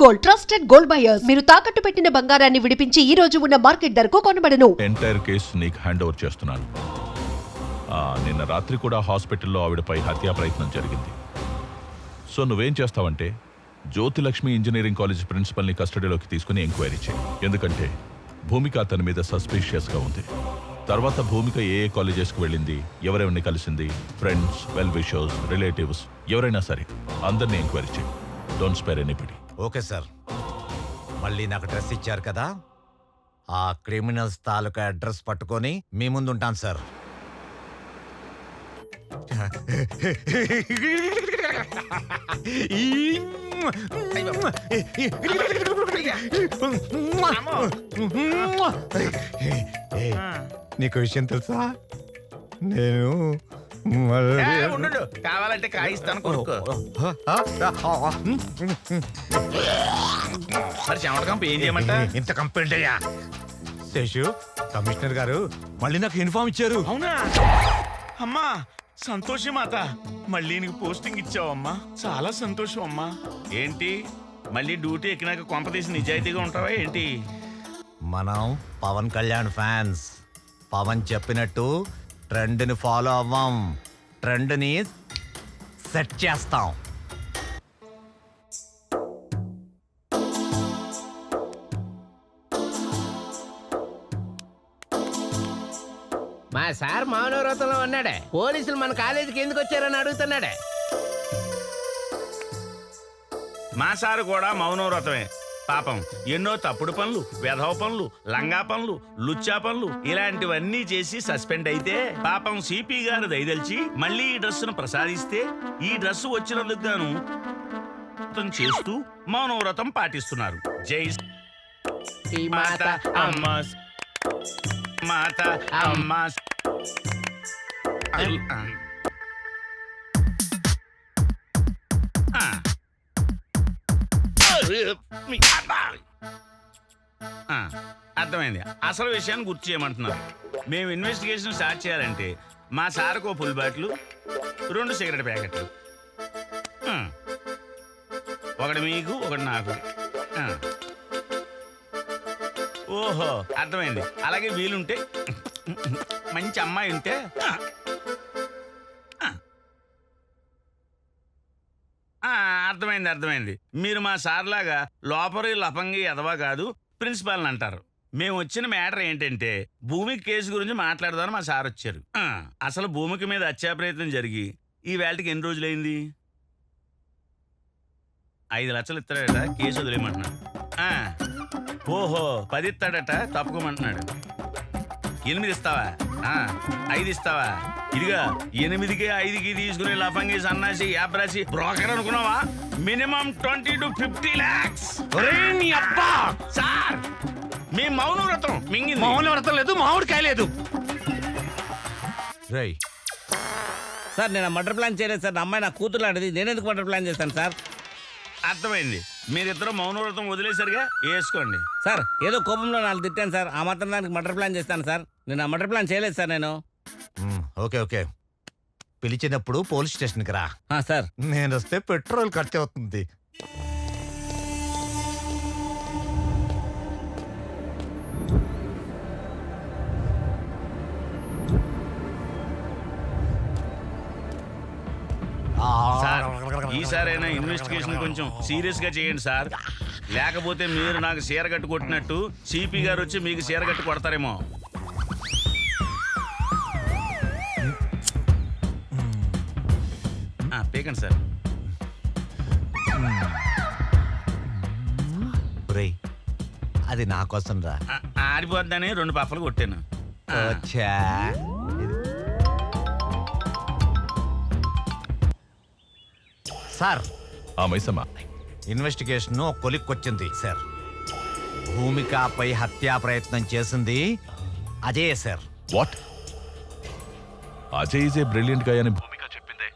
Gold, trusted gold buyers. మీరు తాకట్టు పెట్టిన బంగారాన్ని విడిపించి ఈ రోజు ఉన్న మార్కెట్ ధరకు కొనబడను. ఎంటైర్ కేసు నీకు హ్యాండ్ ఓవర్ చేస్తున్నాను. నిన్న రాత్రి కూడా హాస్పిటల్లో ఆవిడపై హత్యా ప్రయత్నం జరిగింది. సో నువ్వేం చేస్తావంటే జ్యోతిలక్ష్మి ఇంజనీరింగ్ కాలేజ్ ప్రిన్సిపల్ని కస్టడీలోకి తీసుకుని ఎంక్వైరీ చేయి. ఎందుకంటే భూమిక అతని మీద సస్పీషియస్గా ఉంది. తర్వాత భూమిక ఏ కాలేజెస్కి వెళ్ళింది, ఎవరెవరిని కలిసింది, ఫ్రెండ్స్, వెల్ విషర్స్, రిలేటివ్స్ ఎవరైనా సరే అందరినీ ఎంక్వైరీ చేయి. Don't spare anybody. Okay sir. మళ్ళీ నాకు డ్రెస్ ఇచ్చారు కదా, ఆ క్రిమినల్స్ తాలూకా అడ్రస్ పట్టుకొని మీ ముందు ఉంటాను సార్. నీకు విషయం తెలుసా, నేను ఉండు, కావాలంటే కాయిస్తాను కొనుక్కో. మరి చెమటకంప ఏం చేయమంట? ఇంత కంప్లైంట్ అయ్యా శేషు, కమిషనర్ గారు మళ్ళీ నాకు ఇన్ఫార్మ్ ఇచ్చారు. అవునా అమ్మా, సంతోషం మాత, మళ్ళీ నీకు పోస్టింగ్ ఇచ్చావమ్మా, చాలా సంతోషం అమ్మా. ఏంటి మళ్ళీ డ్యూటీ ఎక్కినాక కొంపదీసి నిజాయితీగా ఉంటావా ఏంటి? మనం పవన్ కళ్యాణ్ ఫ్యాన్స్. పవన్ చెప్పినట్టు ట్రెండ్ని ఫాలో అవ్వం, ట్రెండ్ని సెట్ చేస్తాం. మా సార్ మౌనవ్రతంలో ఉన్నాడే, పోలీసులు మన కాలేజీకి ఎందుకు వచ్చారని అడుగుతున్నాడే. మా సారు కూడా మౌనవ్రతమే. పాపం ఎన్నో తప్పుడు పనులు, వెధవ పనులు, లంగా పనులు, లుచ్చా పనులు ఇలాంటివన్నీ చేసి సస్పెండ్ అయితే పాపం సిపి గారు దయదలిచి మళ్ళీ ఈ డ్రెస్సును ప్రసాదిస్తే ఈ డ్రెస్సు వచ్చినందుకు గాను చేస్తూ మౌనవ్రతం పాటిస్తున్నారు. జై మాత అమ్మ, మాత అమ్మ. అర్థమైంది. అసలు విషయాన్ని గుర్తు చేయమంటున్నారు. మేము ఇన్వెస్టిగేషన్ స్టార్ట్ చేయాలంటే మా సార్కు ఫుల్ బాటిల్, 2 సిగరెట్ ప్యాకెట్లు, ఒకటి మీకు ఒకటి నాకు. ఓహో అర్థమైంది. అలాగే వీలుంటే మంచి అమ్మాయి ఉంటే అర్థమైంది. మీరు మా సార్ లాగా లోపరి లఫంగి ఎదవా కాదు, ప్రిన్సిపాల్ని అంటారు. మేము వచ్చిన మ్యాటర్ ఏంటంటే భూమికి కేసు గురించి మాట్లాడదామని మా సార్ వచ్చారు. అసలు భూమికి మీద హత్యా ప్రయత్నం జరిగి ఈ వేళకి ఎన్ని రోజులైంది? 5 లక్షలు ఇస్తాడట, కేసు వదిలేయమంటున్నాడు. ఓహో 10 ఇస్తాడట, తప్పుకోమంటున్నాడు. 8 ఇస్తావా? 5 ఇస్తావా? ఇదిగా 8కి 5కి తీసుకునే లఫంగి సన్నాసి యాబ్రాసి బ్రోకర్ అనుకున్నావా? Minimum 20 to 50 lakhs. అబ్బా సార్, మీ మౌనవ్రతం మింగింది. మౌనవ్రతం లేదు, మామిడికాయ లేదు. రై సార్ నేను మర్డర్ ప్లాన్ చేయలేదు సార్, నా అమ్మాయి నా కూతురు లాంటిది, నేను ఎందుకు మర్డర్ ప్లాన్ చేస్తాను సార్? అర్థమైంది. మీరిద్దరు మౌనవ్రతం వదిలేసరిగా వేసుకోండి సార్. ఏదో కోపంలో 4 తిట్టాను సార్, ఆ మాత్రం దానికి మర్డర్ ప్లాన్ చేస్తాను సార్. నేను ఆ మర్డర్ ప్లాన్ చేయలేదు సార్. నేను ఓకే పిలిచినప్పుడు పోలీస్ స్టేషన్కి రా. సార్ నేను వస్తే పెట్రోల్ ఖర్చు అవుతుంది. సార్ ఈసారైనా ఇన్వెస్టిగేషన్ కొంచెం సీరియస్ గా చేయండి సార్. లేకపోతే మీరు నాకు చీర కట్టు కొట్టినట్టు సిపి గారు వచ్చి మీకు చీర కట్టు కొడతారేమో. పేకండి సార్. అది నా కోసం రా. ఆడిపోద్దని 2 పఫలు కొట్టాను. సార్ మైసమ్మ, ఇన్వెస్టిగేషన్ కొలిక్కొచ్చింది సార్. భూమికపై హత్యా ప్రయత్నం చేసింది Ajay sir. What? Ajay is a brilliant guy అని భూమిక చెప్పింది.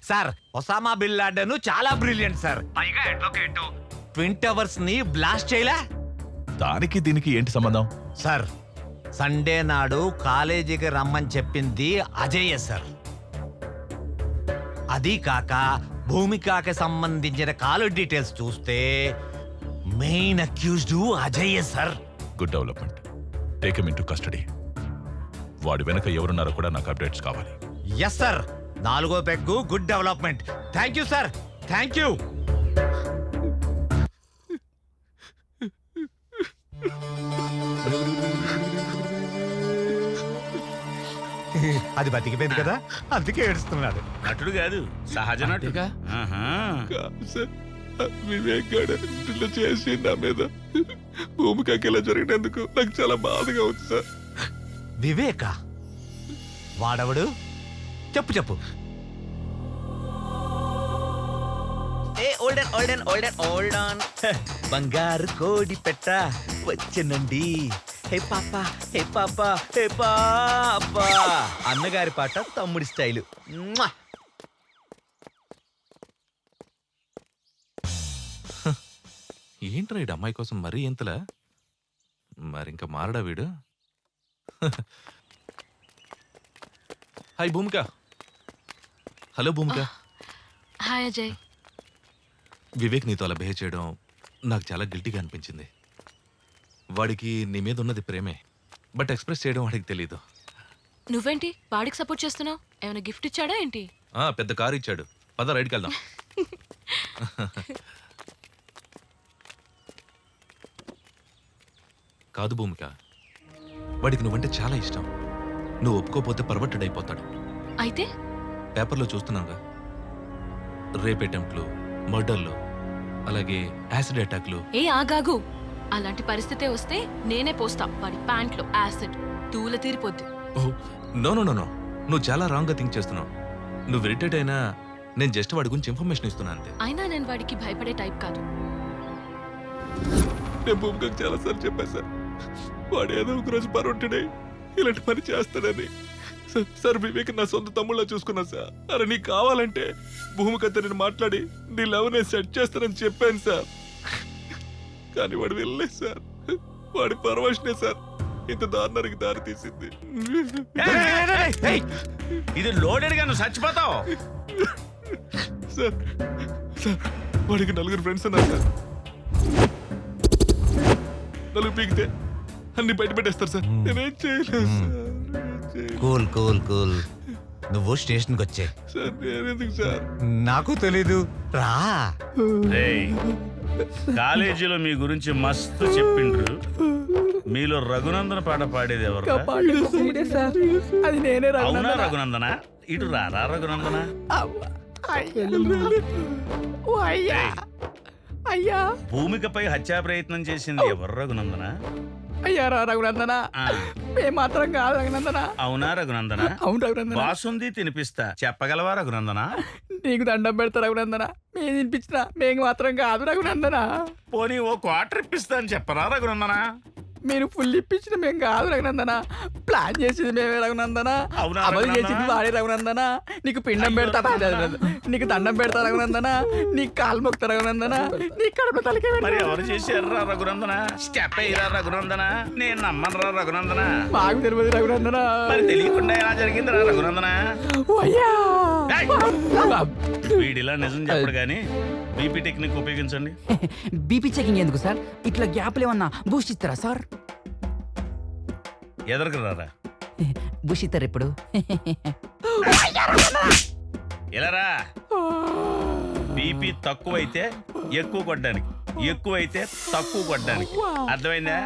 సార్ ఒసామా బిన్ లాడెన్ చాలా బ్రిలియంట్ సార్. పైగా అడ్వకేట్. ట్విన్ టవర్స్ ని బ్లాస్ట్ చేయలే. దానికి దీనికి ఏంటి సంబంధం? సార్ సండే నాడు కాలేజీకి రమ్మని చెప్పింది అజయ్ సార్. అది కాక భూమికకి సంబంధించిన కాల్ డీటెయిల్స్ చూస్తే main accused Ajay sir. Good development. Take him into custody. వాడి వెనక ఎవరున్నారో కూడా నాకు అప్డేట్స్ కావాలి. Yes sir. 4వ peg good development. Thank you sir, thank you. అది బతికిపోయింది కదా, అందుకే ఏడుస్తున్నాడు. నటుడు కాదు, సహజ నటుడు. ఆహా. వివేక్ గారు ఇలా చేసి నా మీద భూమికకి ఇలా జరిగినందుకు నాకు చాలా బాధగా ఉంది సార్. వివేక వాడవడు? చెప్పు చెప్పు. ఓల్డ్ ఆన్ బంగారు కోడి పెట్ట వచ్చనండి. హే పాపా, హే పాపా, హే పాపా. అన్నగారి పాట తమ్ముడి స్టైలు. ఏంట్రా వీడు అమ్మాయి కోసం మరీ ఎంతలా? మరింక మారడా వీడు? హాయ్ భూమిక. హలో భూమిక. హాయ్ అజయ్. వివేక్ నీతో అలా బిహేవ్ చేయడం నాకు చాలా గిల్టీగా అనిపించింది. వాడికి నీ మీద ఉన్నది ప్రేమే, బట్ ఎక్స్ప్రెస్ చేయడం వాడికి తెలీదు. నువ్వేంటి వాడికి సపోర్ట్ చేస్తున్నావు? ఏమైనా గిఫ్ట్ ఇచ్చాడా ఏంటి? పెద్ద కారు ఇచ్చాడు. పద రైడ్కి వెళ్దాం. కాదు భూమిక, వాడికి నువ్వంటే చాలా ఇష్టం. నువ్వు ఒప్పుకోపోతే పర్వర్టెడ్ అయిపోతాడు. అయితే పేపర్లో చూస్తున్నాగా, రేప్ అటెంప్ట్లు, మర్డర్లు, అలాగే యాసిడ్ అటాక్లు. ఏ ఆగాగు, అలాంటి పరిస్థితే వస్తే నేనే పోస్తా వాడి ప్యాంట్లో యాసిడ్. తూల తీరిపోద్ది. నో నో నో నో, నువ్వు చాలా రాంగ్గా థింక్ చేస్తున్నావు. నువ్వు ఇరిటేట్ అయినా నేను జస్ట్ వాడి గురించి ఇన్ఫర్మేషన్ ఇస్తున్నా అంతే. అయినా నేను వాడికి భయపడే టైప్ కాదు. నేను భూమికకు చాలాసార్లు చెప్పాను సార్, వాడు ఏదో ఒకరోజు పరొట్టుడై ఇలాంటి పని చేస్తాడని. సార్ వివేక్ నా సొంత తమ్ముళ్ళ చూసుకున్నా సార్. అరే నీకు కావాలంటే భూమికతో నేను మాట్లాడి నీ లవ్ నేను సెట్ చేస్తానని చెప్పాను సార్. కానీ వాడు వెళ్ళలేదు సార్. వాడి పరవశనే సార్ ఇంత దారుణానికి దారి తీసింది. ఇది లోడెడ్ గా నువ్వు చచ్చిపోతావు. సార్ సార్ వాడికి 4 ఫ్రెండ్స్ ఉన్నారు సార్. 4 పీకితే అన్ని బయట పెట్టేస్తారు సార్. నేనేం చేయలేదు సార్. Cool cool cool. నువ్వు స్టేషన్కి వచ్చే. సార్ నేనెందుకు సార్? నాకు తెలీదు, రా. రేయ్, కాలేజీలో మీ గురించి మస్తు చెప్పిండ్రు. మీలో రఘునందన పాట పాడేది ఎవరు? అది నేనే. అవునా రఘునందన? ఇటు రారా రఘునందన. అయ్యా భూమికపై హత్యా ప్రయత్నం చేసింది ఎవరు రఘునందన? అయ్యా రా రఘునందన. మేము మాత్రం కాదు రఘునందన. అవునా రఘునందన? అవును రఘునందన. బాసుంది తినిపిస్తా చెప్పగలవా రఘునందన? నీకు దండం పెడతా రఘునందన. మేము తినిపించిన మేము మాత్రం కాదు రఘునందన. పోనీ ఓ క్వార్టర్ ఇప్పిస్తా అని చెప్పరా రఘునందన? మీరు ఫుల్ ఇప్పించిన మేము కాదు రఘునందన. ప్లాన్ చేసింది మేమే రఘునందన. అవునా అమలు రఘునందన? చేసింది వాడే రఘునందన. నీకు పిండం పెడతా, నీకు దండం పెడతా రఘునందన. నీకు కాలు మొక్తా రఘునందన. నీ కడుపు తలకే మరి ఎవరు చేశారా రఘునందన? స్టెప్ అయ్యారా రఘునందన? నేను నమ్మనరా రఘునందన. మాకు తెలియదు రఘునందన. మరి తెలియకుండా ఎలా జరిగిందిరా రఘునందన? ఏయ్! వీడిలా నిజం చెప్పడు గాని బీపీ టెక్నిక్ ఉపయోగించండి. బీపీ చెకింగ్ ఎందుకు సార్? ఇట్లా గ్యాప్లు ఏమన్నా బూస్ట్ ఇస్తారా సార్? ఎదరకు రారా. బూస్ట్ ఇస్తారు ఎప్పుడు? ఇలా రా. బీపీ తక్కువైతే ఎక్కువ కొట్టడానికి, ఎక్కువైతే తక్కువ కొట్టడానికి. అర్థమైందా?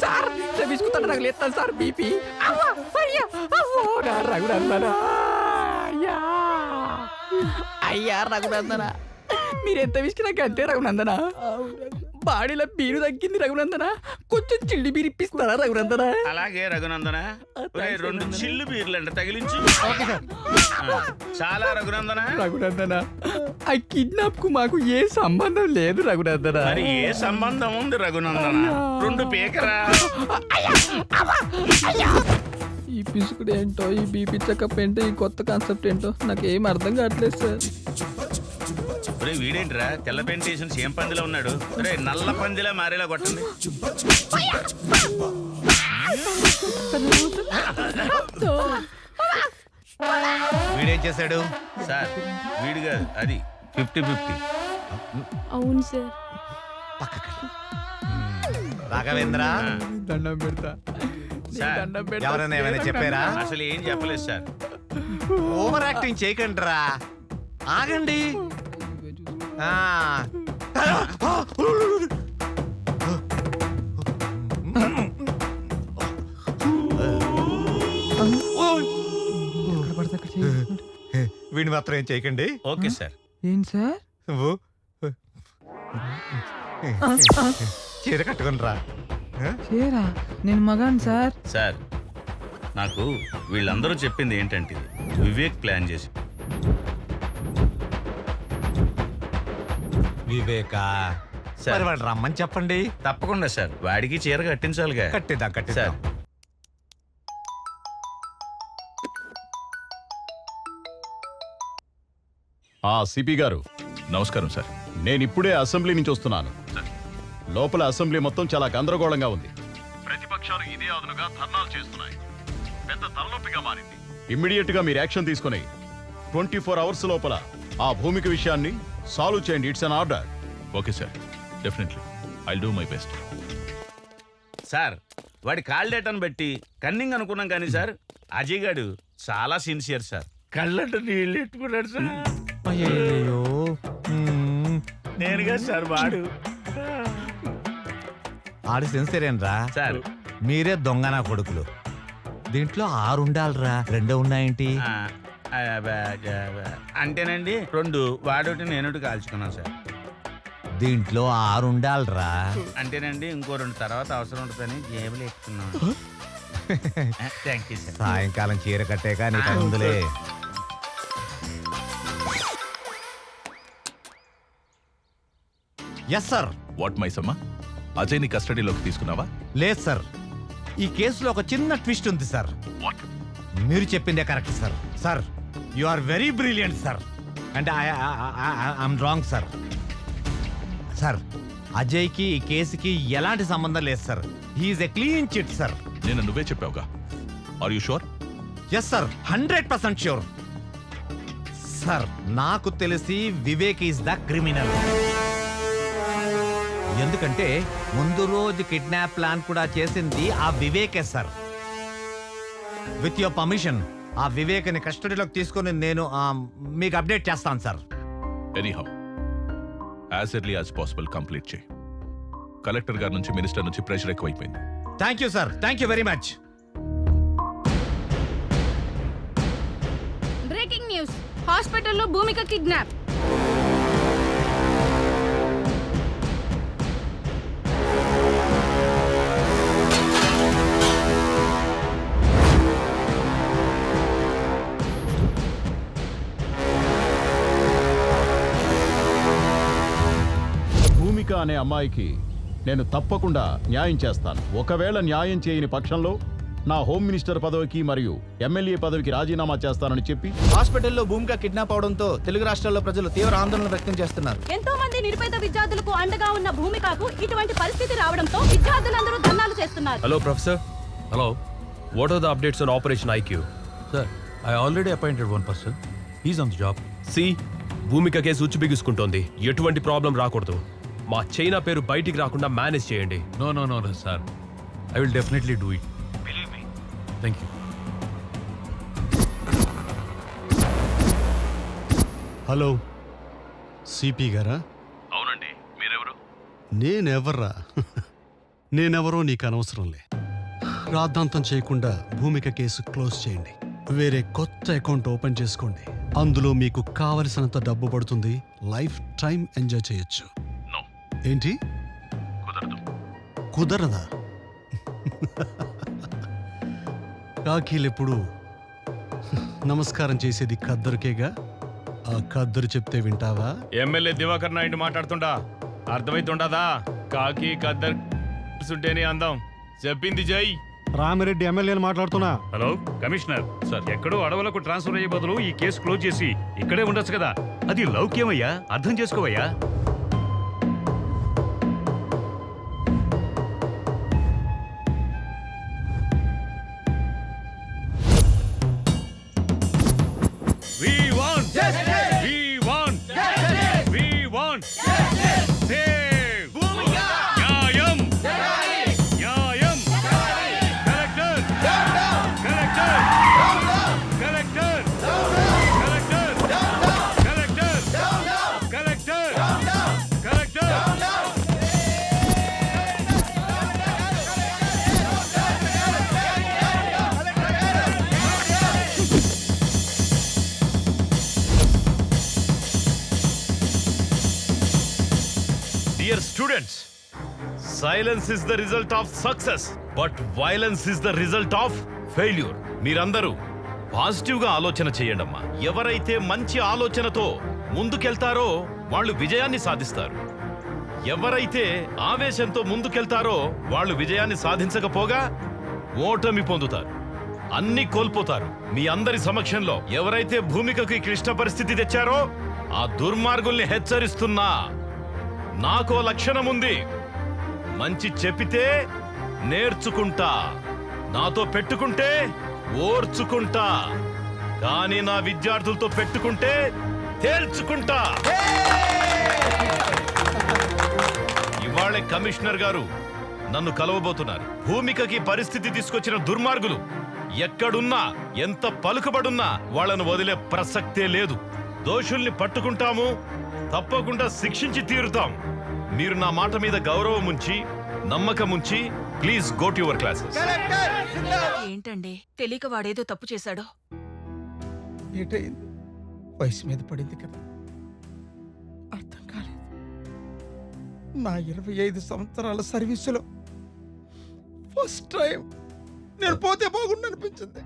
సార్ బిస్కుతాను నాకు లేస్తాను సార్ బీపీ. రఘునందన అయ్యా రఘునందన. మీరు ఎంత విసికి నాకు అంతే రఘునందన. బాడీలో బీరు తగ్గింది రఘునందన. కొంచెం చిల్లి బీరు ఇప్పిస్తారా రఘునందన? అలాగే రఘునందన. 2 చిల్లు బీర్లు అంటే తగిలించు. చాలా రఘునందన. రఘునందన ఆ కిడ్నాప్ కు మాకు ఏ సంబంధం లేదు రఘునందన. మరి ఏ సంబంధం ఉంది రఘునందన? 2 పీకరా. ఈ పిసుకుడు ఏంటో, ఈ బీపీ చెకప్ ఏంటో, ఈ కొత్త కాన్సెప్ట్ ఏంటో నాకు ఏం అర్థం కావట్లేదు సార్. వీడేంట్రా తెల్ల పెయింట్ వేసిన సేం పందిలో ఉన్నాడు. రే నల్ల పందిలా మారేలా కొట్టండి. వీడేం చేశాడు? సార్ వీడు కాదు అది 50-50. అవును సార్. రాఘవేంద్ర, దండం పెడతా సార్ దండం పెడతా. ఎవరైనా ఏమైనా చెప్పారా? అసలు ఏం చెప్పలేదు సార్. ఓవర్ యాక్టింగ్ చేయకండిరా, ఆగండి. ఆ. ఎక్కడ పడితే అక్కడ చేయి. వీడిని మాత్రం ఏం చేయకండి. Okay sir. ఏంటి సార్? నువ్వు చీర కట్టుకునిరా. చేరా నేను మగాను సార్. సార్ నాకు వీళ్ళందరూ చెప్పింది ఏంటంటే వివేక్ ప్లాన్ చేసి. వివేకా, సార్. మరి వాడు రమ్మని చెప్పండి. తప్పకుండా సార్, వాడికి చీర కట్టించాలిగా. కట్టిద్దాం సార్ సిపి గారు, నమస్కారం సార్. నేను ఇప్పుడే అసెంబ్లీ నుంచి వస్తున్నాను. లోపల అసెంబ్లీ మొత్తం చాలా గందరగోళంగా ఉంది. ప్రతిపక్షాలు ఇదే అదునుగా ధర్నాలు చేస్తున్నాయి. పెద్ద తలనొప్పిగా మారింది. ఇమ్మీడియట్ గా మీరు యాక్షన్ తీసుకుని 24 అవర్స్ లోపల ఆ భూమిక విషయాన్ని సాల్వ్ చేయండి. It's an order. Okay sir, definitely I do my best. Sir వాడి కాల్ డేటాను బట్టి కన్నింగ్ అనుకున్నాం కానీ సార్ అజయ్ గాడు చాలా సిన్సియర్ సార్. కళ్ళంట నీళ్ళు ఎట్టుకున్నాడు సార్. అయ్యో, నేనుగా సార్ వాడు. ఆడి సెన్సరేనరా సార్ మీరే దొంగనా కొడుకులు. దీంట్లో 6 ఉండాలిరా, 2 ఉన్నాయేంటి? అంటేనండి 2 వాడోటి నేనోటి కాల్చుకున్నాను సార్. దీంట్లో 6 ఉండాలిరా. అంటేనండి ఇంకో 2 తర్వాత అవసరం ఉంటుందని జేబులు ఎక్కుతున్నాను. Thank you sir. సాయంకాలం చీర కట్టాక నీకు ముందులే. Yes sir. వాట్ మైసమ్మా, అజయ్ని కస్టడీలోకి తీసుకున్నావా? లేదు సార్, ఈ కేసులో ఒక చిన్న ట్విస్ట్ ఉంది సార్. మీరు చెప్పిందే correct sir. Sir you are very brilliant sir, and I'm wrong sir. Sir అజయ్కి ఈ కేసుకి ఎలాంటి సంబంధం లేదు sir. He is a clean chit sir. నేను నువ్వే చెప్పావుగా. Are you sure? Yes sir, 100% sure sir. నాకు తెలిసి వివేక్ ఈస్ ద క్రిమినల్. ఎందుకంటే ముందు రోజు కిడ్నాప్ ప్లాన్ కూడా చేసింది ఆ వివేకే సార్. విత్ యువర్ పర్మిషన్ ఆ వివేక్ని కస్టడీలోకి తీసుకొని నేను మీకు అప్డేట్ చేస్తాను sir. Anyhow as early as possible complete చేయి. కలెక్టర్ గారి నుంచి, మినిస్టర్ నుంచి ప్రెషర్ ఎక్కువైపోయింది. Thank you sir, thank you very much. Breaking news, హాస్పిటల్లో భూమిక కిడ్నాప్. భూమిక అనే అమ్మాయికి నేను తప్పకుండా న్యాయం చేస్తాను. ఒకవేళ న్యాయం చేయని పక్షంలో నా హోమ్ మినిస్టర్ పదవికి మరియు ఎమ్మెల్యే పదవికి రాజీనామా చేస్తానని చెప్పి. హాస్పిటల్లో భూమిక కిడ్నాప్ అవడంతో తెలుగు రాష్ట్రాల్లో ప్రజలు తీవ్ర ఆందోళన వ్యక్తం చేస్తున్నారు. ఎంతో మంది నిరుపేద విద్యార్థులకు అండగా ఉన్న భూమికకు ఇటువంటి పరిస్థితి రావడంతో విద్యార్థులందరూ ధర్నాలు చేస్తున్నారు. Hello professor. Hello, what are the updates on operation IQ? Sir, I already appointed 1 person. He's on the job. సి, భూమిక కేసు ఉచ్చు బిగుసుకుంటోంది. ఎటువంటి ప్రాబ్లం రాకూడదు. మా చైనా పేరు బయటికి రాకుండా మేనేజ్ చేయండి. No no no sir, I will definitely do it. Believe me. Thank you. Hello, CP గారా? అవునండి, మీరెవరు? నేనెవర్రా? నేనెవరో నీకు అనవసరంలే. రాద్ధాంతం చేయకుండా భూమిక కేసు క్లోజ్ చేయండి. వేరే కొత్త అకౌంట్ ఓపెన్ చేసుకోండి. అందులో మీకు కావలసినంత డబ్బు పడుతుంది. లైఫ్ టైం ఎంజాయ్ చేయొచ్చు. ఏంటి? కుదరదా? కాకీలెప్పుడు నమస్కారం చేసేది ఖద్దరుకేగా. ఆ ఖద్దరు చెప్తే వింటావా? ఎమ్మెల్యే దివాకర్ నాయుడు మాట్లాడుతుండా అర్థమైతుండదా? కాకి ఖద్దర్ సుంటేనే అందం. చెప్పింది జై. రామిరెడ్డి ఎమ్మెల్యేని మాట్లాడుతున్నా. Hello commissioner sir. ఎక్కడో అడవులకు ట్రాన్స్ఫర్ అయ్యే బదులు ఈ కేసు క్లోజ్ చేసి ఇక్కడే ఉండొచ్చు కదా. అది లౌక్యమయ్యా, అర్థం చేసుకోవయ్యా. Dear students, silence is the result of success, but violence is the result of failure. మీరందరూ పాజిటివ్ గా ఆలోచన చేయండమ్మా. ఎవరైతే మంచి ఆలోచనతో ముందుకెళ్తారో వాళ్ళు విజయాన్ని సాధిస్తారు. ఎవరైతే ఆవేశంతో ముందుకెళ్తారో వాళ్ళు విజయాన్ని సాధించకపోగా ఓటమి పొందుతారు, అన్ని కోల్పోతారు. మీ అందరి సమక్షంలో ఎవరైతే భూమికకి క్లిష్ట పరిస్థితి తెచ్చారో ఆ దుర్మార్గుల్ని హెచ్చరిస్తున్నా. నాకో లక్షణం ఉంది, మంచి చెప్పితే నేర్చుకుంటా, నాతో పెట్టుకుంటే ఓర్చుకుంటా, కానీ నా విద్యార్థులతో పెట్టుకుంటే తేల్చుకుంటా. ఇవాళ కమిషనర్ గారు నన్ను కలవబోతున్నారు. భూమికకి పరిస్థితి తీసుకొచ్చిన దుర్మార్గులు ఎక్కడున్నా, ఎంత పలుకుబడున్నా వాళ్ళను వదిలే ప్రసక్తే లేదు. దోషుల్ని పట్టుకుంటాము, తప్పకుండా శిక్షించి తీరుతాం. మీరు నా మాట మీద గౌరవం ఉంచి, నమ్మకం ఉంచి, please go to your classes. ఏంటండి తెలియక వాడేదో తప్పు చేశాడో? ఏటైంది? వయసు మీద పడింది కదా, అర్థం కాలేదు. నా 25 సంవత్సరాల సర్వీసులో ఫస్ట్ టైం నేను పోతే బాగుండు అనిపించింది.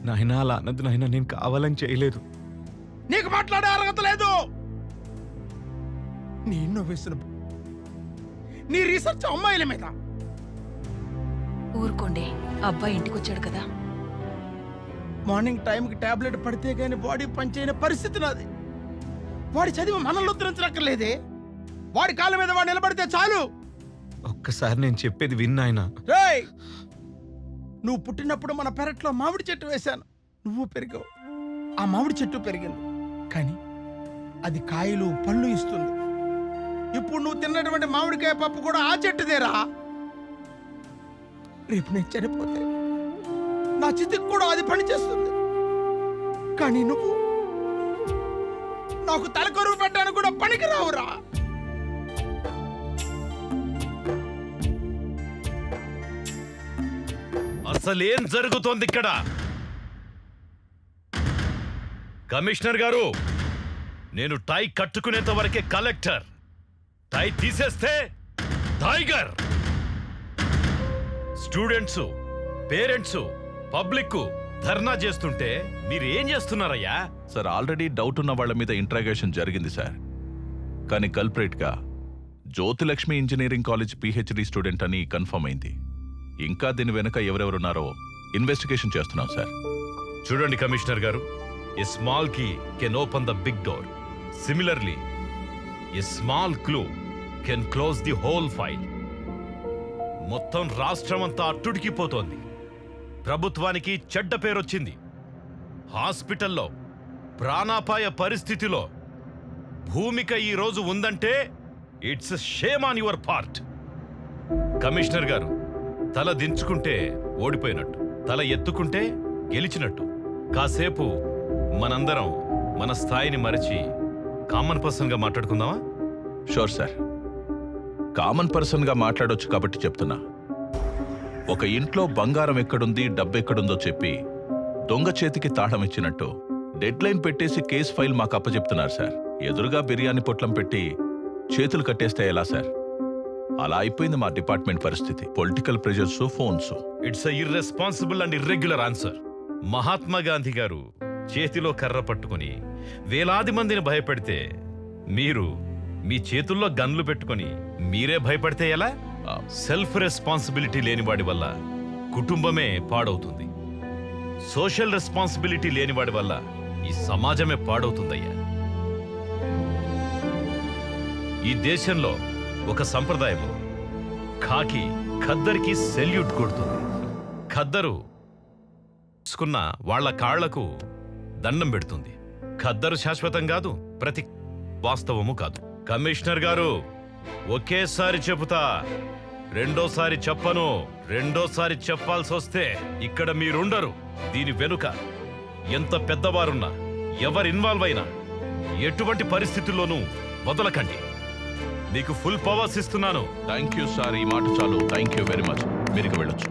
నాయనా అలా అన్నది నాయనా, నేను కావాలని చేయలేదు. నీకు మాట్లాడే అర్హత లేదు. నీ ఇన్నోవేషన్, నీ రీసెర్చ్ అమ్మాయిల మీద. ఊరుకోండి, అబ్బాయి ఇంటికొచ్చాడు కదా. మార్నింగ్ టైంకి టాబ్లెట్ పడితే గానీ బాడీ పనిచేయని పరిస్థితి నాది. వాడి చదివి మనల్ని ఉద్ధరించనక్కర్లేదే. వాడి కాళ్ళ మీద వాడు నిలబడితే చాలు. ఒక్కసారి నేను చెప్పేది విన్నాయనా. రేయ్, నువ్వు పుట్టినప్పుడు మన పెరట్లో మామిడి చెట్టు వేశాను, నువ్వు పెరిగావు, ఆ మామిడి చెట్టు పెరిగింది, కానీ అది కాయలు పళ్ళు ఇస్తుంది. ఇప్పుడు నువ్వు తిన్నటువంటి మామిడికాయ పప్పు కూడా ఆ చెట్టుదేరా. రేపు నేను చనిపోతే నా చితికి కూడా అది పని చేస్తుంది, కానీ నువ్వు నాకు తలకొరువు పెట్టడానికి కూడా పనికి రావురా. అసలేం జరుగుతోంది ఇక్కడ? కమిషనర్ గారు, నేను టై కట్టుకునేంత వరకే కలెక్టర్, టై తీసేస్తే టైగర్. స్టూడెంట్స్, పేరెంట్స్, పబ్లిక్ ధర్నా చేస్తుంటే మీరు ఏం చేస్తున్నారయ్యా? సార్, ఆల్రెడీ డౌట్ ఉన్న వాళ్ళ మీద ఇంట్రాగేషన్ జరిగింది సార్. కానీ కల్ప్రేట్గా Jyotilakshmi engineering college PhD student అని కన్ఫర్మ్ అయింది. ఇంకా దీని వెనుక ఎవరెవరున్నారో ఇన్వెస్టిగేషన్ చేస్తున్నాం సార్. చూడండి కమిషనర్ గారు, a small key can open the big door. Similarly a small clue can close the whole file. మొత్తం రాష్ట్రమంతా అట్టుడికిపోతోంది. ప్రభుత్వానికి చెడ్డ పేరొచ్చింది. హాస్పిటల్లో ప్రాణాపాయ పరిస్థితిలో భూమిక ఈ రోజు ఉందంటే it's shame on your part. Commissioner గారు, తల దించుకుంటే ఓడిపోయినట్టు, తల ఎత్తుకుంటే గెలిచినట్టు. కాసేపు మనందరం మన స్థాయిని మరచి కామన్ పర్సన్గా మాట్లాడుకుందామా? షూర్ సార్, కామన్ పర్సన్గా మాట్లాడొచ్చు కాబట్టి చెప్తున్నా. ఒక ఇంట్లో బంగారం ఎక్కడుంది, డబ్బెక్కడుందో చెప్పి దొంగ చేతికి తాళం ఇచ్చినట్టు డెడ్ లైన్ పెట్టేసి కేసు ఫైల్ మాకు అప్పచెప్తున్నారు సార్. ఎదురుగా బిర్యానీ పొట్లం పెట్టి చేతులు కట్టేస్తే ఎలా సార్? అలా అయిపోయింది మా డిపార్ట్మెంట్ పరిస్థితి. Political pressures, phones. It's irresponsible and irregular answer. Mahatma Gandhi గారు చేతిలో కర్ర పట్టుకుని వేలాది మందిని భయపెడితే, మీరు మీ చేతుల్లో గన్లు పెట్టుకుని మీరే భయపడితే ఎలా? సెల్ఫ్ రెస్పాన్సిబిలిటీ లేనివాడి వల్ల కుటుంబమే పాడవుతుంది. సోషల్ రెస్పాన్సిబిలిటీ లేనివాడి వల్ల ఈ సమాజమే పాడవుతుందయ్యా. ఈ దేశంలో ఒక సంప్రదాయం, ఖాకి ఖద్దరికి సెల్యూట్ కొడుతుంది. ఖద్దరు తీసుకున్న వాళ్ల కాళ్లకు దండం పెడుతుంది. ఖద్దరు శాశ్వతం కాదు, ప్రతి వాస్తవము కాదు. కమిషనర్ గారు, ఒకేసారి చెబుతా, రెండోసారి చెప్పను. రెండోసారి చెప్పాల్సి వస్తే ఇక్కడ మీరుండరు. దీని వెనుక ఎంత పెద్దవారున్నా, ఎవరు ఇన్వాల్వ్ అయినా ఎటువంటి పరిస్థితుల్లోనూ వదలకండి. మీకు ఫుల్ పవర్స్ ఇస్తున్నాను. థ్యాంక్ యూ సార్, ఈ మాట చాలు. Thank you very much. మీరు వెళ్ళొచ్చు.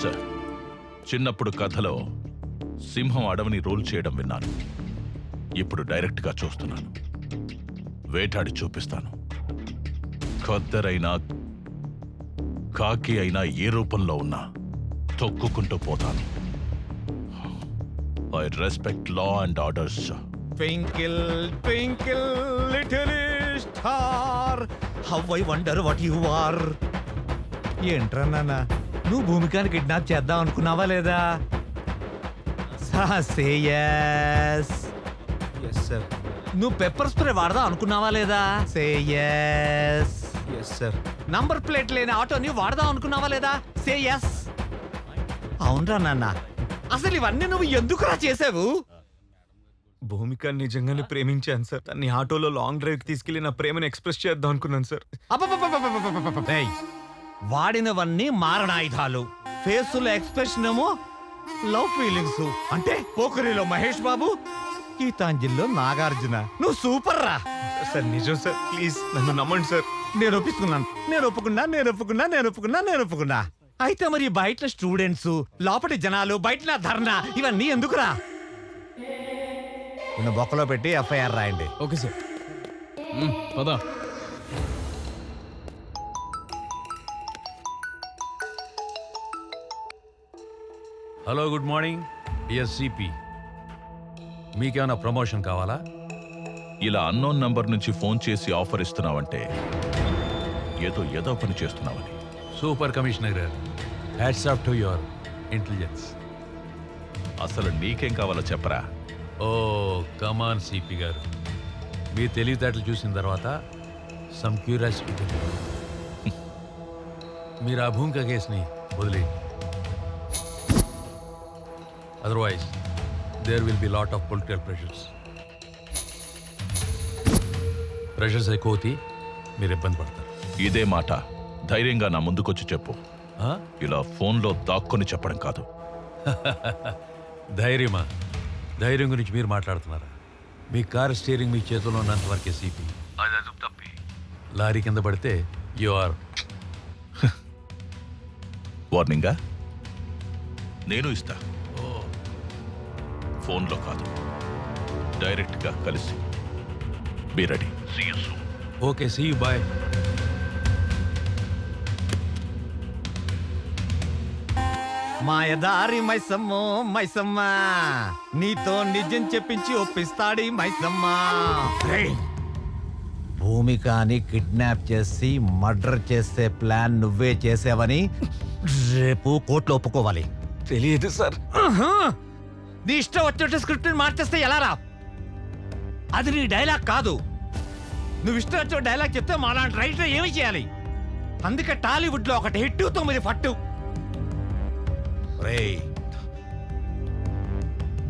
సార్, చిన్నప్పుడు కథలో సింహం అడవిని రూల్ చేయడం విన్నాను. ఇప్పుడు డైరెక్ట్గా చూస్తున్నాను. వేటాడి చూపిస్తాను. ఖద్దరైనా కాకి అయినా ఏ రూపంలో ఉన్నా తొక్కుకుంటూ పోతాను. I respect law and orders. Twinkle twinkle little star how I wonder what you are. ఏంట్రా నాన్న, నువ్వు భూమికాని కిడ్నాప్ చేద్దాం అనుకున్నావా లేదా? Say yes. Yes sir. నువ్వు పెప్పర్ స్ప్రే వాడదాం అనుకున్నావా లేదా? Say yes. Yes sir. Number plate లేని ఆటోని వాడదాం అనుకున్నావా లేదా? Say yes. అవునరా నాన్న, అసలు ఇవన్నీ నువ్వు ఎందుకురా చేసావు? భూమిక నిజంగానే ప్రేమించాను సార్. తన్ని ఆటోలో లాంగ్ డ్రైవ్ తీసుకెళ్లి నా ప్రేమను ఎక్స్ప్రెస్ చేద్దాం అనుకున్నాను సార్. ఏయ్, వాడినవన్నీ మారణాయుధాలు. ఫేసులో ఎక్స్ప్రెషన్ ఏమో లవ్ ఫీలింగ్స్. అంటే పోకరిలో మహేష్ బాబు, గీతాంజలిలో నాగార్జున. నువ్వు సూపర్ రా సార్. నిజం సార్, ప్లీజ్ నన్ను నమ్మండి సార్. నేను ఒప్పుకున్నా. అయితే మరి బయట స్టూడెంట్స్, లోపటి జనాలు, బయట ధర్నా, ఇవన్నీ ఎందుకురా? నిన్ను బొక్కలో పెట్టి ఎఫ్ఐఆర్ రాయండి. Okay sir. పదా. Hello, good morning dear CP. మీకేమైనా ప్రమోషన్ కావాలా? ఇలా అన్నోన్ నంబర్ నుంచి ఫోన్ చేసి ఆఫర్ ఇస్తున్నావంటే ఏదో పని చేస్తున్నావని. సూపర్ కమిషనర్ గారు, hats off to your intelligence. అసలు నీకేం కావాలో చెప్పరా? ఓ కమాన్ సిపి గారు, మీ తెలివితేటలు చూసిన తర్వాత సమ్ క్యూరియాసిటీ. మీరు ఆ భూమిక కేసుని వదిలేయండి. Otherwise there will be lot of political pressures ఎక్కువ అవుతాయి, మీరు ఇబ్బంది పడతారు. ఇదే మాట ధైర్యంగా నా ముందుకొచ్చి చెప్పు. ఇలా ఫోన్లో దాక్కుని చెప్పడం కాదు. ధైర్యమా? ధైర్యం గురించి మీరు మాట్లాడుతున్నారా? మీ కార్ స్టీరింగ్ మీ చేతిలో ఉన్నంత వరకే సిపి. అది తప్పి లారీ కింద పడితే యు ఆర్. వార్నింగా? నేను ఇస్తా. ఫోన్లో కాదు, డైరెక్ట్గా కలిసి. Be ready. See you soon. Okay, see you, bye. మాయదారి మైసమ్మో మైసమ్మ, నీతో నిజం చెప్పించి ఒప్పిస్తాడి మైసమ్మ. భూమికాని కిడ్నాప్ చేసి మర్డర్ చేసే ప్లాన్ నువ్వే చేసావని రేపు కోర్టులో ఒప్పుకోవాలి. తెలియదు సార్. నీ ఇష్టం వచ్చినట్టు స్క్రిప్ట్ మార్చేస్తే ఎలా రా? అది నీ డైలాగ్ కాదు. నువ్వు ఇష్టం వచ్చిన డైలాగ్ చెప్తే మాలాంటి రైటర్ ఏమి చేయాలి? అందుకే టాలీవుడ్ లో 1 హిట్ 9 ఫట్టు.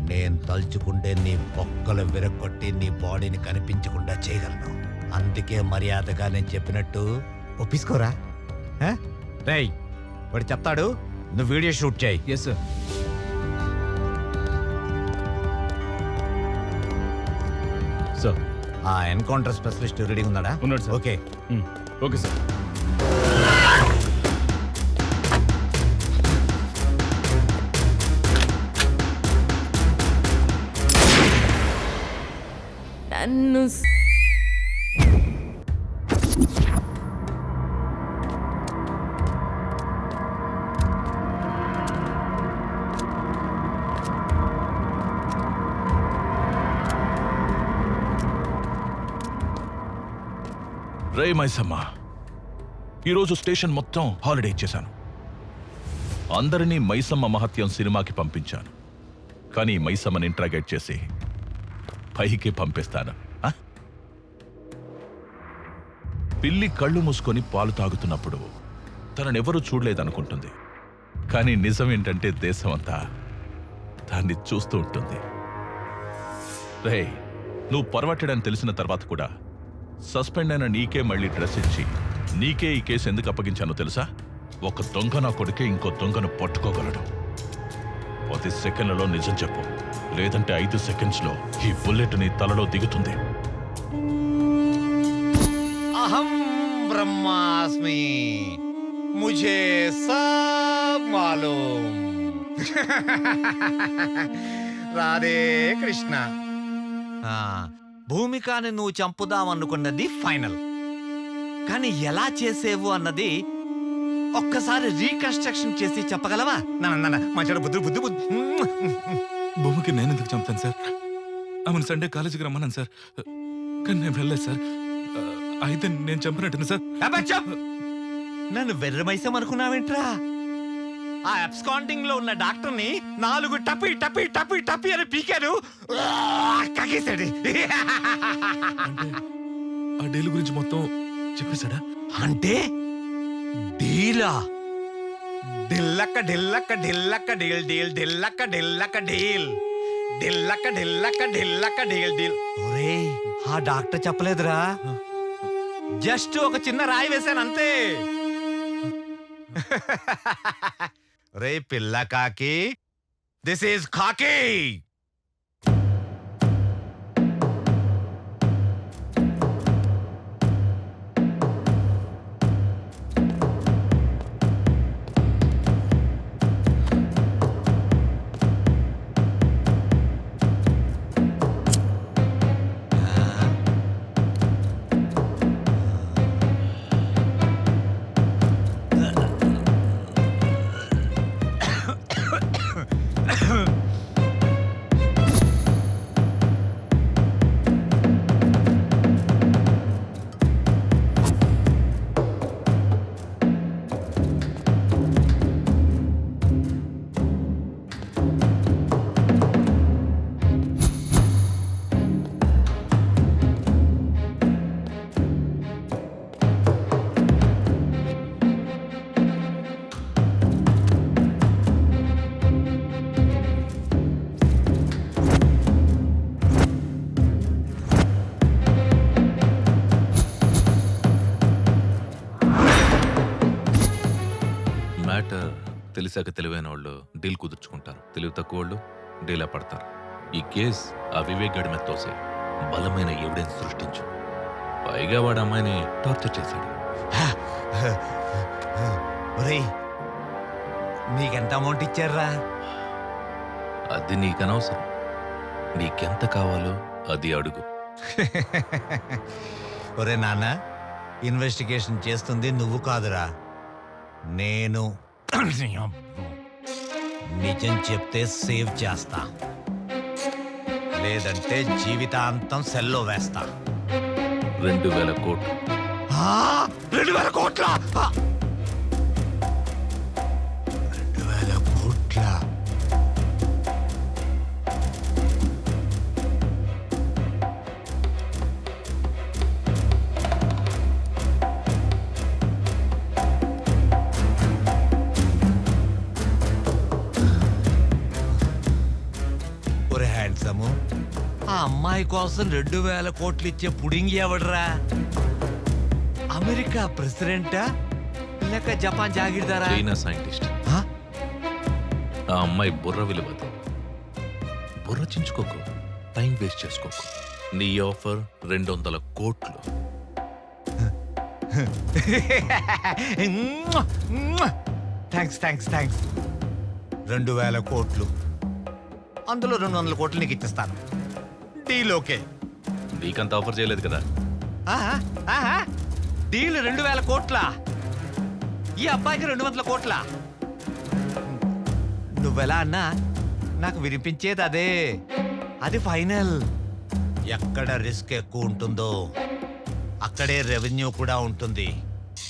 నేను తలుచుకుంటే నీ బొక్కలు విరగొట్టి నీ బాడీని కనిపించకుండా చేయగలను. అందుకే మర్యాదగా నేను చెప్పినట్టు ఒప్పించుకోరా. రేయ్, వాడు చెప్తాడు, నువ్వు వీడియో షూట్ చేయి. Yes sir. సార్, ఆ ఎన్కౌంటర్ స్పెషలిస్ట్ రెడీ ఉన్నాడా? ఉన్నాడు సార్. ఓకే. Okay sir. నన్ను రే మైసమ్మ, ఈరోజు స్టేషన్ మొత్తం హాలిడే ఇచ్చేశాను. అందరినీ మైసమ్మ మహత్యం సినిమాకి పంపించాను. కానీ మైసమ్మని ఇంట్రాగేట్ చేసి పైకి పంపిస్తాను. పిల్లి కళ్ళు మూసుకొని పాలు తాగుతున్నప్పుడు తననెవరూ చూడలేదనుకుంటుంది. కానీ నిజం ఏంటంటే దేశమంతా దాన్ని చూస్తూ ఉంటుంది. రే, నువ్వు పరవట్టడని తెలిసిన తర్వాత కూడా సస్పెండ్ అయిన నీకే మళ్ళీ డ్రెస్ ఇచ్చి నీకే ఈ కేసు ఎందుకు అప్పగించానో తెలుసా? ఒక దొంగ నా కొడుకే ఇంకో దొంగను పట్టుకోగలడు. 10 సెకండ్లలో నిజం చెప్పు, లేదంటే 5 సెకండ్స్లో ఈ బుల్లెట్ నీ తలలో దిగుతుంది. అహం బ్రహ్మాస్మి, ముఝే సబ్ మాలూమ్. రాధే కృష్ణ. భూమికాని నువ్వు చంపుదామనుకున్నది ఫైనల్, కానీ ఎలా చేసేవు అన్నది ఒక్కసారి రీకన్స్ట్రక్షన్ చేసి చెప్పగలవా? మంచి బుద్ధి బుద్ధి బుద్ధి. భూమికి నేను ఎందుకు చంపుతాను సార్? ఆమెను సండే కాలేజీకి రమ్మన్నాను సార్, కానీ నేను వెళ్ళలేదు సార్. అయితే నేను చంపినట్టు సార్. నన్ను వెర్రమైసం అనుకున్నావేంట్రా? ఆ అబ్స్కాండింగ్ లో ఉన్న డాక్టర్ని 4 టపి టపి టపి టపి అని పీకాను, కకేశాడు. ఆ డీల్ గురించి మొత్తం చెప్పేశాడా? అంటే డీలా? ఢిల్లక్క ఢిల్లక్క ఢిల్లక్క డీల్ డీల్ ఢిల్లక్క ఢిల్లక్క డీల్ ఢిల్లక్క ఢిల్లక్క ఢిల్లక్క డీల్ డీల్. ఒరేయ్, ఆ డాక్టర్ చెప్పలేదురా, జస్ట్ ఒక చిన్న రాయి వేశాను అంతే. రే పిల్ల కాకి, దిస్ ఈజ్ కాకి. తెలిసాక తెలివైన వాళ్ళు డీల్ కుదుర్చుకుంటారు, తెలివి తక్కువ వాళ్ళు డీలా పడతారు. ఈ కేస్ ఆ వివేక్ గడి మీద తోసే బలమైన ఎవిడెన్స్ సృష్టించు. పైగా వాడు అమ్మాయిని టార్చర్ చేశాడు. నీకెంత అమౌంట్ ఇచ్చారా? అది నీకనవసరం. నీకెంత కావాలో అది అడుగు. ఒరే నాన్న, ఇన్వెస్టిగేషన్ చేస్తుంది నువ్వు కాదురా, నేను. నిజం చెప్తే సేవ్ చేస్తా, లేదంటే జీవితాంతం సెల్లో వేస్తా. 2000 కోట్లు. 2000 కోట్ల? 2000 కోట్ల? ఆ అమ్మాయి కోసం 2000 కోట్లు ఇచ్చే పుడింగి ఎవడరా? అమెరికా ప్రెసిడెంటా లేక జపాన్ జాగిర్దారా? China scientist. ఆ అమ్మాయి బుర్ర విలువదు. బుర్ర చించుకోకు, టైం వేస్ట్ చేసుకోకు. నీ ఆఫర్ 200 కోట్లు. Thanks thanks thanks. 2000 కోట్లు, అందులో 200 కోట్లు నీకు ఇచ్చేస్తాను. Deal okay. నీకంత ఆఫర్ చేయలేదు కదా. డీల్ 2000 కోట్ల, ఈ అబ్బాయికి 200 కోట్ల. నువ్వెలా అన్నా నాకు వినిపించేది అదే. అది ఫైనల్. ఎక్కడ రిస్క్ ఎక్కువ ఉంటుందో అక్కడే రెవెన్యూ కూడా ఉంటుంది.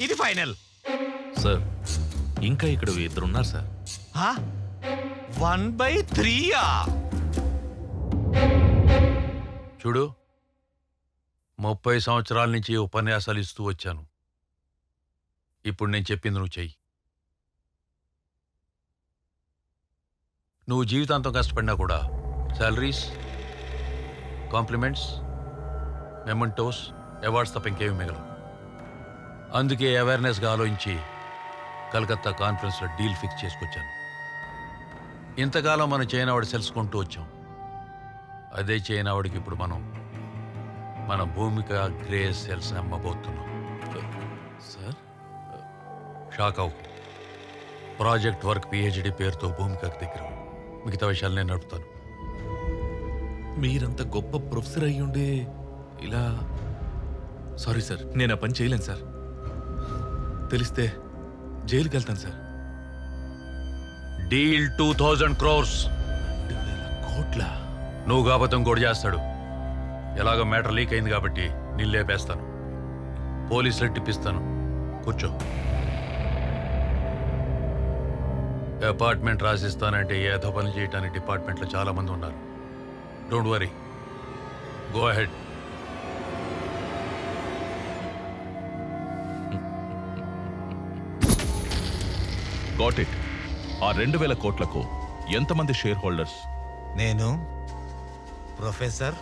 ఇది ఫైనల్. సార్, ఇంకా ఇక్కడ 2 ఉన్నారు సార్. 1/3. చూడు, 30 సంవత్సరాల నుంచి ఉపన్యాసాలు ఇస్తూ వచ్చాను. ఇప్పుడు నేను చెప్పింది నువ్వు చెయ్యి. నువ్వు జీవితాంతం కష్టపడినా కూడా శాలరీస్, కాంప్లిమెంట్స్, మెమెంటోస్, అవార్డ్స్ తప్ప ఇంకేమీ మిగలవు. అందుకే అవేర్నెస్గా ఆలోచించి కలకత్తా కాన్ఫరెన్స్లో డీల్ ఫిక్స్ చేసుకొచ్చాను. ఇంతకాలం మనం చైనావాడు సెల్సుకుంటూ వచ్చాం. అదే చైనావాడికి ఇప్పుడు మన భూమిక గ్రే సెల్స్ అమ్మబోతున్నాం. సార్, షాక్ అవు. ప్రాజెక్ట్ వర్క్ పిహెచ్డి పేరుతో భూమికకు దగ్గర మిగతా విషయాలు నేను నడుపుతాను. మీరంత గొప్ప ప్రొఫెసర్ అయ్యుండే ఇలా సారీ సార్, నేను ఆ పని చేయలేను సార్. తెలిస్తే జైలుకి వెళ్తాను సార్. Deal 2000 crores. 2,000 కోట్ల. నువ్వు కాబతం కూడా చేస్తాడు. ఎలాగో మ్యాటర్ లీక్ అయింది కాబట్టి నేను లేపేస్తాను. పోలీసులు టిప్పిస్తాను. కూర్చో. అపార్ట్మెంట్ రాసిస్తానంటే ఏదో పని చేయడానికి డిపార్ట్మెంట్లో చాలా మంది ఉన్నారు. Don't worry, go ahead. Got it. ఆ 2,000 కోట్లకు ఎంతమంది షేర్ హోల్డర్స్? నేను, ప్రొఫెసర్,